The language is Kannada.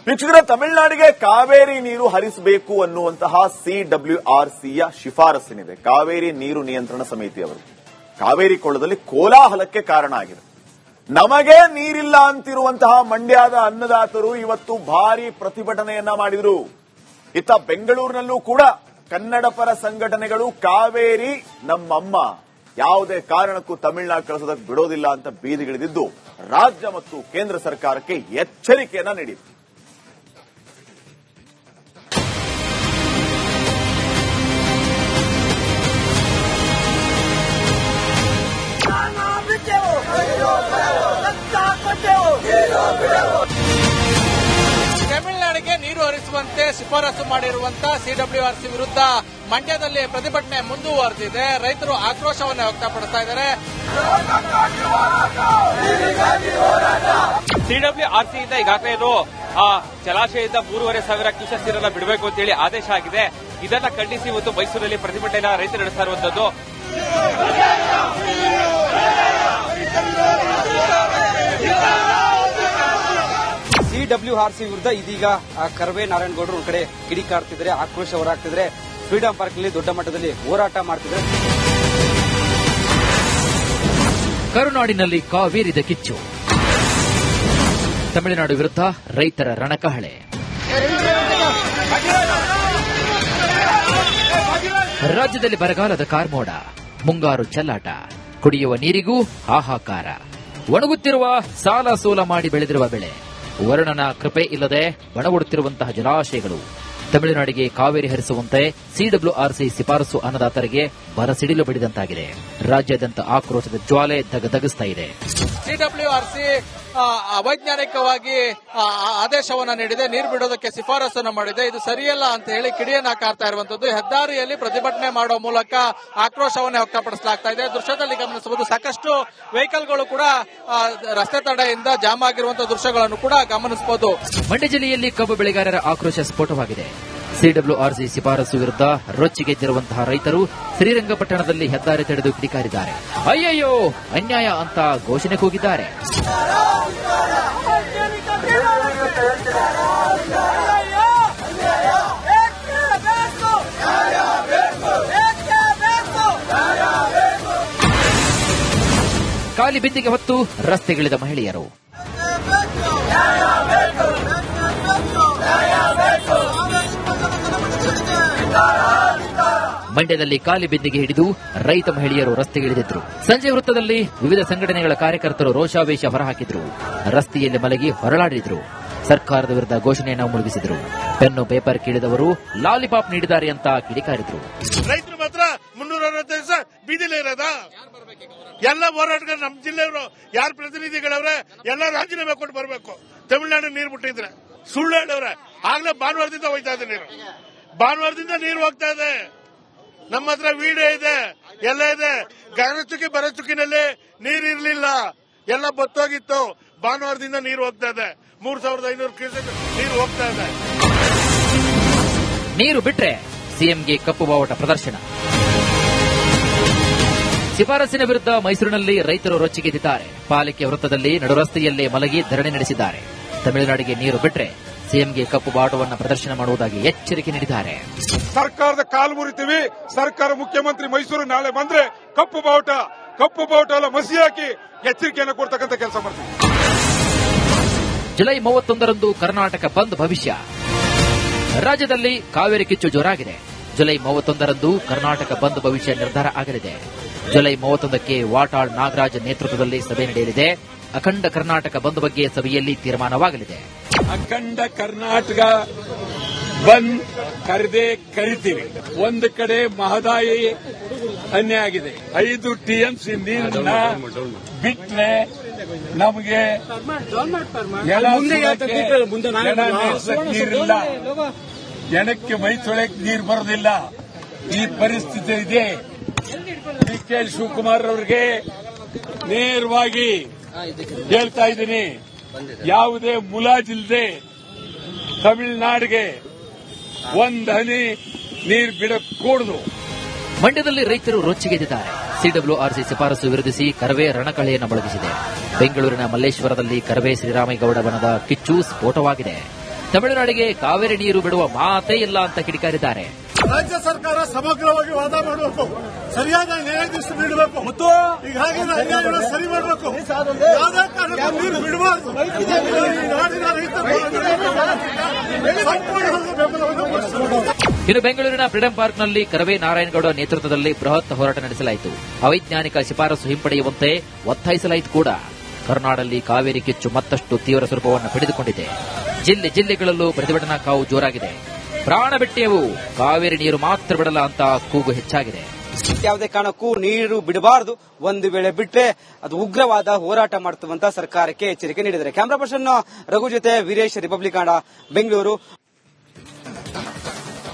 ವೀಕ್ಷಕರ, ತಮಿಳುನಾಡಿಗೆ ಕಾವೇರಿ ನೀರು ಹರಿಸಬೇಕು ಅನ್ನುವಂತಹ ಸಿಡಬ್ಲ್ಯೂಆರ್ಸಿಯ ಶಿಫಾರಸ್ಸಿನಿದೆ. ಕಾವೇರಿ ನೀರು ನಿಯಂತ್ರಣ ಸಮಿತಿಯವರು ಕಾವೇರಿ ಕೊಳ್ಳದಲ್ಲಿ ಕೋಲಾಹಲಕ್ಕೆ ಕಾರಣ ಆಗಿದೆ. ನಮಗೆ ನೀರಿಲ್ಲ ಅಂತಿರುವಂತಹ ಮಂಡ್ಯದ ಅನ್ನದಾತರು ಇವತ್ತು ಭಾರಿ ಪ್ರತಿಭಟನೆಯನ್ನ ಮಾಡಿದರು. ಇತ್ತ ಬೆಂಗಳೂರಿನಲ್ಲೂ ಕೂಡ ಕನ್ನಡ ಪರ ಸಂಘಟನೆಗಳು ಕಾವೇರಿ ನಮ್ಮಮ್ಮ, ಯಾವುದೇ ಕಾರಣಕ್ಕೂ ತಮಿಳುನಾಡು ಕಳಿಸೋದಕ್ಕೆ ಬಿಡೋದಿಲ್ಲ ಅಂತ ಬೀದಿಗಿಳಿದಿದ್ದು ರಾಜ್ಯ ಮತ್ತು ಕೇಂದ್ರ ಸರ್ಕಾರಕ್ಕೆ ಎಚ್ಚರಿಕೆಯನ್ನ ನೀಡಿತು. ತಮಿಳುನಾಡಿಗೆ ನೀರು ಹರಿಸುವಂತೆ ಶಿಫಾರಸು ಮಾಡಿರುವಂತಹ ಸಿಡಬ್ಲ್ಯೂಆರ್ಸಿ ವಿರುದ್ಧ ಮಂಡ್ಯದಲ್ಲಿ ಪ್ರತಿಭಟನೆ ಮುಂದುವರೆದಿದೆ. ರೈತರು ಆಕ್ರೋಶವನ್ನು ವ್ಯಕ್ತಪಡಿಸ್ತಾ ಇದ್ದಾರೆ. ಸಿಡಬ್ಲ್ಯೂಆರ್ಸಿಯಿಂದ ಈಗಾಗಲೇ ಜಲಾಶಯದಿಂದ 3,500 ಕ್ಯೂಸೆಕ್ ನೀರನ್ನು ಬಿಡಬೇಕು ಅಂತೇಳಿ ಆದೇಶ ಆಗಿದೆ. ಇದನ್ನ ಖಂಡಿಸಿ ಇವತ್ತು ಮೈಸೂರಲ್ಲಿ ಪ್ರತಿಭಟನೆಯನ್ನು ರೈತರು ನಡೆಸ್ತಾ ಇರುವಂತದ್ದು. ಸಿಡಬ್ಲ್ಯೂಆರ್ಸಿ ವಿರುದ್ಧ ಇದೀಗ ಕರ್ವೆ ನಾರಾಯಣಗೌಡರು ಒಂದು ಕಡೆ ಕಿಡಿಕಾರ್ತಿದ್ದಾರೆ, ಆಕ್ರೋಶ ಹೊರಹಾಕ್ತಿದ್ದಾರೆ. ಫ್ರೀಡಂ ಪಾರ್ಕ್ ನಲ್ಲಿ ದೊಡ್ಡ ಮಟ್ಟದಲ್ಲಿ ಹೋರಾಟ ಮಾಡ್ತಿದ್ದಾರೆ. ಕರುನಾಡಿನಲ್ಲಿ ಕಾವೇರಿದ ಕಿಚ್ಚು, ತಮಿಳುನಾಡು ವಿರುದ್ಧ ರೈತರ ರಣಕಹಳೆ. ರಾಜ್ಯದಲ್ಲಿ ಬರಗಾಲದ ಕಾರ್ಮೋಡ, ಮುಂಗಾರು ಚೆಲ್ಲಾಟ, ಕುಡಿಯುವ ನೀರಿಗೂ ಹಾಹಾಕಾರ. ಒಣಗುತ್ತಿರುವ ಸಾಲ ಸೋಲ ಮಾಡಿ ಬೆಳೆದಿರುವ ಬೆಳೆ, ವರುಣನ ಕೃಪೆ ಇಲ್ಲದೆ ಒಣಗುಡುತ್ತಿರುವಂತಹ ಜಲಾಶಯಗಳು. ತಮಿಳುನಾಡಿಗೆ ಕಾವೇರಿ ಹರಿಸುವಂತೆ ಸಿಡಬ್ಲ್ಯೂಆರ್ಸಿ ಶಿಫಾರಸು ಅನ್ನದಾತರಿಗೆ ಬರಸಿಡಿಲು ಬಡಿದಂತಾಗಿದೆ. ರಾಜ್ಯಾದ್ಯಂತ ಆಕ್ರೋಶದ ಜ್ವಾಲೆ ದಗದಗಿಸ್ತಾ ಇದೆ. ಸಿಡಬ್ಲ್ಯೂಆರ್ಸಿ ಅವೈಜ್ಞಾನಿಕವಾಗಿ ಆದೇಶವನ್ನು ನೀಡಿದೆ, ನೀರು ಬಿಡೋದಕ್ಕೆ ಶಿಫಾರಸನ್ನು ಮಾಡಿದೆ. ಇದು ಸರಿಯಲ್ಲ ಅಂತ ಹೇಳಿ ಕಿಡಿಯನ್ನ ಹಾಕಾರ್ತಾ ಇರುವಂತದ್ದು. ಹೆದ್ದಾರಿಯಲ್ಲಿ ಪ್ರತಿಭಟನೆ ಮಾಡುವ ಮೂಲಕ ಆಕ್ರೋಶವನ್ನು ವ್ಯಕ್ತಪಡಿಸಲಾಗ್ತಾ ಇದೆ. ದೃಶ್ಯದಲ್ಲಿ ಗಮನಿಸಬಹುದು, ಸಾಕಷ್ಟು ವೆಹಿಕಲ್ಗಳು ಕೂಡ ರಸ್ತೆ ತಡೆಯಿಂದ ಜಾಮ್ ಆಗಿರುವಂತಹ ದೃಶ್ಯಗಳನ್ನು ಕೂಡ ಗಮನಿಸಬಹುದು. ಮಂಡ್ಯ ಜಿಲ್ಲೆಯಲ್ಲಿ ಕಬ್ಬು ಬೆಳೆಗಾರರ ಆಕ್ರೋಶ ಸ್ಫೋಟವಾಗಿದೆ. ಸಿಡಬ್ಲ್ಯೂಆರ್ಸಿ ಶಿಫಾರಸು ವಿರುದ್ಧ ರೊಚ್ಚಿಗೆದ್ದಿರುವಂತಹ ರೈತರು ಶ್ರೀರಂಗಪಟ್ಟಣದಲ್ಲಿ ಹೆದ್ದಾರಿ ತಡೆದು ಕಿಡಿಕಾರಿದ್ದಾರೆ. ಅಯ್ಯಯ್ಯೋ ಅನ್ಯಾಯ ಅಂತ ಘೋಷಣೆ ಕೂಗಿದ್ದಾರೆ. ಖಾಲಿ ಬಿಂದಿಗೆ ಹೊತ್ತು ರಸ್ತೆಗಿಳಿದ ಮಹಿಳೆಯರು. ಮಂಡ್ಯದಲ್ಲಿ ಖಾಲಿ ಬಿಂದಿಗೆ ಹಿಡಿದು ರೈತ ಮಹಿಳೆಯರು ರಸ್ತೆಗಿಳಿದಿದ್ರು. ಸಂಜೆ ವೃತ್ತದಲ್ಲಿ ವಿವಿಧ ಸಂಘಟನೆಗಳ ಕಾರ್ಯಕರ್ತರು ರೋಷಾವೇಶ ಹೊರಹಾಕಿದ್ರು. ರಸ್ತೆಯಲ್ಲಿ ಮಲಗಿ ಹೊರಳಾಡಿದ್ರು. ಸರ್ಕಾರದ ವಿರುದ್ಧ ಘೋಷಣೆಯನ್ನು ಮುಳುಗಿಸಿದ್ರು. ಪೆನ್ನು ಪೇಪರ್ ಕೀಳಿದವರು ಲಾಲಿಪಾಪ್ ನೀಡಿದ್ದಾರೆ ಅಂತ ಕಿಡಿಕಾರಿದ್ರು. ರೈತರು ಮಾತ್ರ 365 ದಿವಸ ಬೀದಿಲೇ ಇರೋದಾ? ಎಲ್ಲ ಹೋರಾಟಗಾರರು ನಮ್ಮ ಜಿಲ್ಲೆಯವರು ಯಾರು ಪ್ರತಿನಿಧಿಗಳವ್ರೆ ಎಲ್ಲ ರಾಜೀನಾಮೆ ಕೊಟ್ಟು ಬರಬೇಕು. ತಮಿಳುನಾಡು ನೀರು ಬಿಟ್ಟಿದ್ರೆ ಸುಳ್ಳು ಹೇಳವ್ರೆ. ಆಗ್ಲೇ ಭಾನುವಾರದಿಂದ ಹೋಗ್ತಾ ಇದೆ ನೀರು, ಭಾನುವಾರದಿಂದ ನೀರು ಹೋಗ್ತಾ ಇದೆ. ನಮ್ಮ ಹತ್ರ ವಿಡಿಯೋ ಇದೆ, ಎಲ್ಲ ಇದೆ. ಗಗನಚುಕ್ಕಿ ಬರಚುಕ್ಕಿನಲ್ಲಿ ನೀರು ಇರಲಿಲ್ಲ, ಎಲ್ಲ ಬತ್ತೋಗಿತ್ತು. ಭಾನುವಾರದಿಂದ ನೀರು ಹೋಗ್ತಾ ಇದೆ. 3,500 ಕ್ಯೂಸೆಕ್ ನೀರು ಹೋಗ್ತಾ ಇದೆ. ನೀರು ಬಿಟ್ರೆ ಸಿಎಂಗೆ ಕಪ್ಪು ಬಾವುಟ ಪ್ರದರ್ಶನ. ಶಿಫಾರಸಿನ ವಿರುದ್ಧ ಮೈಸೂರಿನಲ್ಲಿ ರೈತರು ರೊಚ್ಚಿಗೆದ್ದಿದ್ದಾರೆ. ಪಾಲಿಕೆ ವೃತ್ತದಲ್ಲಿ ನಡುರಸ್ತೆಯಲ್ಲೇ ಮಲಗಿ ಧರಣಿ ನಡೆಸಿದ್ದಾರೆ. ತಮಿಳುನಾಡಿಗೆ ನೀರು ಬಿಟ್ರೆ ಸಿಎಂಗೆ ಕಪ್ಪು ಬಾವುಟವನ್ನು ಪ್ರದರ್ಶನ ಮಾಡುವುದಾಗಿ ಎಚ್ಚರಿಕೆ ನೀಡಿದ್ದಾರೆ. ಸರ್ಕಾರದ ಕಾಲು ಮುರಿತೀವಿ. ಸರ್ಕಾರ ಮುಖ್ಯಮಂತ್ರಿ ಮೈಸೂರು ನಾಳೆ ಬಂದ್ರೆ ಕಪ್ಪು ಬಾವುಟ ಎಲ್ಲ ಮಸಿ ಹಾಕಿ ಎಚ್ಚರಿಕೆಯನ್ನು ಕೊಡ್ತಕ್ಕಂಥ ಕೆಲಸ ಮಾಡ್ತೀವಿ. ಜುಲೈ 31ರಂದು ಕರ್ನಾಟಕ ಬಂದ್ ಭವಿಷ್ಯ. ರಾಜ್ಯದಲ್ಲಿ ಕಾವೇರಿ ಕಿಚ್ಚು ಜೋರಾಗಿದೆ. ಜುಲೈ 31ರಂದು ಕರ್ನಾಟಕ ಬಂದ್ ಭವಿಷ್ಯ ನಿರ್ಧಾರ ಆಗಲಿದೆ. ಜುಲೈ 31ಕ್ಕೆ ವಾಟಾಳ್ ನಾಗರಾಜ್ ನೇತೃತ್ವದಲ್ಲಿ ಸಭೆ ನಡೆಯಲಿದೆ. ಅಖಂಡ ಕರ್ನಾಟಕ ಬಂದ್ ಬಗ್ಗೆ ಸಭೆಯಲ್ಲಿ ತೀರ್ಮಾನವಾಗಲಿದೆ. ಅಖಂಡ ಕರ್ನಾಟಕ ಬಂದ್ ಕರಿತೀವಿ. ಒಂದು ಕಡೆ ಮಹದಾಯಿ ಅನ್ಯಾಯ ಆಗಿದೆ. 5 TMC ನೀರನ್ನ ಬಿಟ್ರೆ ನಮಗೆ ನೀರಿಲ್ಲ, ಜನಕ್ಕೆ ಮೈ ತೊಳೆಯಕ್ಕೆ ನೀರು ಬರೋದಿಲ್ಲ. ಈ ಪರಿಸ್ಥಿತಿ ಇದೆ. ಡಿ.ಕೆ. ಶಿವಕುಮಾರ್ ಅವರಿಗೆ ನೇರವಾಗಿ ಹೇಳ್ತಾ ಇದ್ದೀನಿ, ಯಾವುದೇ ಮುಲಾಜಿಲ್ಲದೆ ತಮಿಳುನಾಡಿಗೆ ಒಂದು ಹನಿ ನೀರು ಬಿಡಕೂಡದು. ಮಂಡ್ಯದಲ್ಲಿ ರೈತರು ರೊಚ್ಚಿಗೆದ್ದಿದ್ದಾರೆ. ಸಿಡಬ್ಲ್ಯೂಆರ್ಸಿ ಶಿಫಾರಸು ವಿರೋಧಿಸಿ ಕರವೇ ರಣಕಳೆಯನ್ನು ಮೊಳಗಿಸಿದೆ. ಬೆಂಗಳೂರಿನ ಮಲ್ಲೇಶ್ವರದಲ್ಲಿ ಕರವೇ ಶ್ರೀರಾಮೇಗೌಡ ಬಣದ ಕಿಚ್ಚು ಸ್ಫೋಟವಾಗಿದೆ. ತಮಿಳುನಾಡಿಗೆ ಕಾವೇರಿ ನೀರು ಬಿಡುವ ಮಾತೇ ಇಲ್ಲ ಅಂತ ಕಿಡಿಕಾರಿದ್ದಾರೆ. ರಾಜ್ಯ ಸರ್ಕಾರ ಸಮಗ್ರವಾಗಿ ವಾದ ಮಾಡಬೇಕು, ಸರಿಯಾದ ನ್ಯಾಯಾಧೀಶ ನೀಡಬೇಕು ಮತ್ತು ಈಗಾಗಿನ ಅನ್ಯಾಯವನ್ನು ಸರಿ ಮಾಡಬೇಕು. ಯಾವುದೇ ಕಾರಣಕ್ಕೂ ನೀರು ಬಿಡಬಾರದು. ಈ ನಾಡಿನ ರೈತರು ಸಂಪೂರ್ಣ ಬೆಂಬಲವನ್ನು ಕೊಡಿಸಬೇಕು. ಇನ್ನು ಬೆಂಗಳೂರಿನ ಫ್ರೀಡಂ ಪಾರ್ಕ್ನಲ್ಲಿ ಕರವೇ ನಾರಾಯಣಗೌಡ ನೇತೃತ್ವದಲ್ಲಿ ಬೃಹತ್ ಹೋರಾಟ ನಡೆಸಲಾಯಿತು. ಅವೈಜ್ಞಾನಿಕ ಶಿಫಾರಸು ಹಿಂಪಡೆಯುವಂತೆ ಒತ್ತಾಯಿಸಲಾಯಿತು ಕೂಡ. ಕರ್ನಾಟಕದಲ್ಲಿ ಕಾವೇರಿ ಕಿಚ್ಚು ಮತ್ತಷ್ಟು ತೀವ್ರ ಸ್ವರೂಪವನ್ನು ಪಡೆದುಕೊಂಡಿದೆ. ಜಿಲ್ಲೆಗಳಲ್ಲೂ ಪ್ರತಿಭಟನಾ ಕಾವು ಜೋರಾಗಿದೆ. ಪ್ರಾಣ ಬಿಟ್ಟೆವು, ಕಾವೇರಿ ನೀರು ಮಾತ್ರ ಬಿಡಲ್ಲ ಅಂತ ಕೂಗು ಹೆಚ್ಚಾಗಿದೆ. ಯಾವುದೇ ಕಾರಣಕ್ಕೂ ನೀರು ಬಿಡಬಾರದು, ಒಂದು ವೇಳೆ ಬಿಟ್ರೆ ಅದು ಉಗ್ರವಾದ ಹೋರಾಟ ಮಾಡುತ್ತವಂತ ಸರ್ಕಾರಕ್ಕೆ ಎಚ್ಚರಿಕೆ ನೀಡಿದ್ದಾರೆ. ಕ್ಯಾಮರಾ ಪರ್ಸನ್ ರಘು ಜೊತೆ ವೀರೇಶ್, ರಿಪಬ್ಲಿಕ್ ಕನ್ನಡ, ಬೆಂಗಳೂರು.